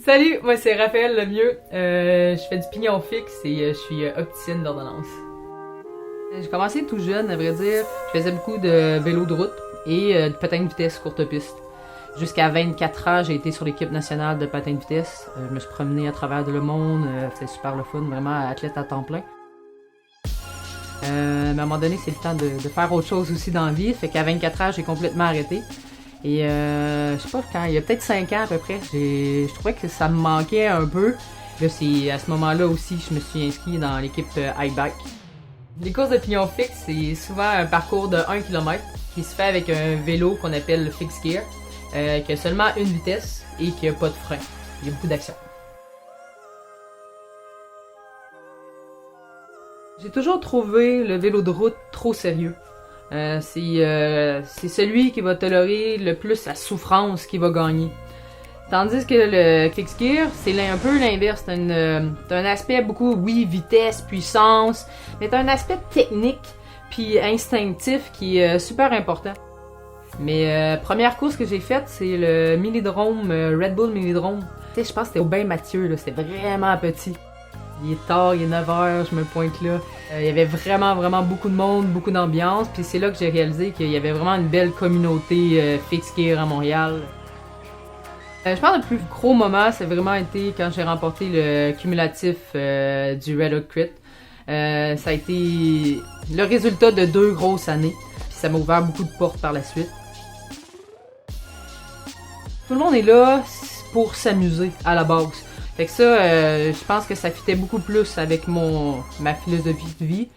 Salut, moi c'est Raphaël Lemieux. Je fais du pignon fixe et je suis opticienne d'ordonnance. J'ai commencé tout jeune, à vrai dire. Je faisais beaucoup de vélo de route et de patin de vitesse courte piste. Jusqu'à 24 ans, j'ai été sur l'équipe nationale de patin de vitesse. Je me suis promené à travers le monde. C'était super le fun, vraiment athlète à temps plein. Mais à un moment donné, c'est le temps de faire autre chose aussi dans la vie. Fait qu'à 24 ans, j'ai complètement arrêté. Et je sais pas quand, il y a peut-être 5 ans à peu près, je trouvais que ça me manquait un peu. Là, c'est à ce moment-là aussi que je me suis inscrit dans l'équipe iBike. Les courses de pignon fixe, c'est souvent un parcours de 1 km qui se fait avec un vélo qu'on appelle le fixed gear, qui a seulement une vitesse et qui a pas de frein. Il y a beaucoup d'action. J'ai toujours trouvé le vélo de route trop sérieux. C'est celui qui va tolérer le plus la souffrance qui va gagner. Tandis que le fixed gear, c'est un peu l'inverse. T'as un aspect beaucoup, oui, vitesse, puissance, mais t'as un aspect technique puis instinctif qui est super important. Mais première course que j'ai faite, c'est le Millidrome, Red Bull Millidrome. Tu sais, je pense que c'était au Bain Mathieu, là, c'était vraiment petit. Il est tard, il est 9h, je me pointe là. Il y avait vraiment beaucoup de monde, beaucoup d'ambiance. Puis c'est là que j'ai réalisé qu'il y avait vraiment une belle communauté fixed gear à Montréal. Je pense que le plus gros moment, ça a vraiment été quand j'ai remporté le cumulatif du Red Hawk Crit. Ça a été le résultat de 2 grosses années. Puis ça m'a ouvert beaucoup de portes par la suite. Tout le monde est là pour s'amuser à la base. Fait que ça, je pense que ça fitait beaucoup plus avec ma philosophie de vie.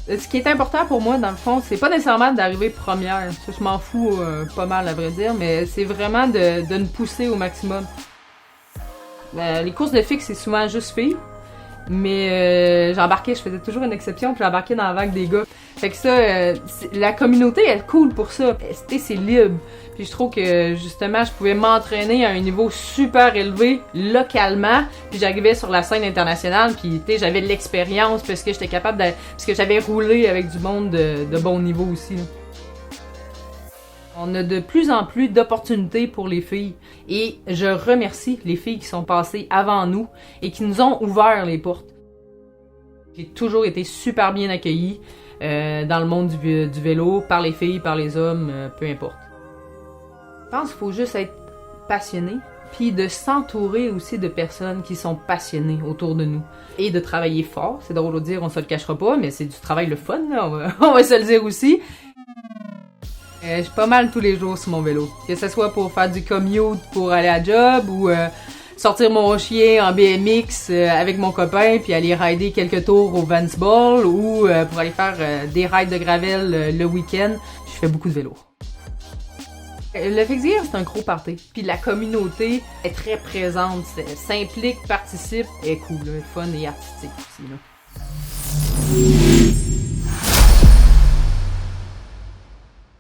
Ce qui est important pour moi, dans le fond, c'est pas nécessairement d'arriver première. Ça, je m'en fous pas mal, à vrai dire, mais c'est vraiment de me pousser au maximum. Les courses de fixe, c'est souvent juste filles. Mais j'embarquais, je faisais toujours une exception, puis j'embarquais dans la vague des gars. Fait que ça, la communauté, elle est cool pour ça. C'est libre. Puis je trouve que, justement, je pouvais m'entraîner à un niveau super élevé, localement. Puis j'arrivais sur la scène internationale, puis tu sais, j'avais de l'expérience parce que j'étais capable parce que j'avais roulé avec du monde de bon niveau aussi, là. On a de plus en plus d'opportunités pour les filles et je remercie les filles qui sont passées avant nous et qui nous ont ouvert les portes. J'ai toujours été super bien accueillie dans le monde du vélo, par les filles, par les hommes, peu importe. Je pense qu'il faut juste être passionné, puis de s'entourer aussi de personnes qui sont passionnées autour de nous. Et de travailler fort, c'est drôle de dire, on se le cachera pas, mais c'est du travail le fun, là, on va se le dire aussi. Je suis pas mal tous les jours sur mon vélo. Que ce soit pour faire du commute pour aller à job ou sortir mon chien en BMX avec mon copain puis aller rider quelques tours au Vans Ball ou pour aller faire des rides de gravel le week-end. Je fais beaucoup de vélo. Le fixed gear, c'est un gros party. Puis la communauté est très présente, s'implique, participe, est cool, là, fun et artistique aussi, là.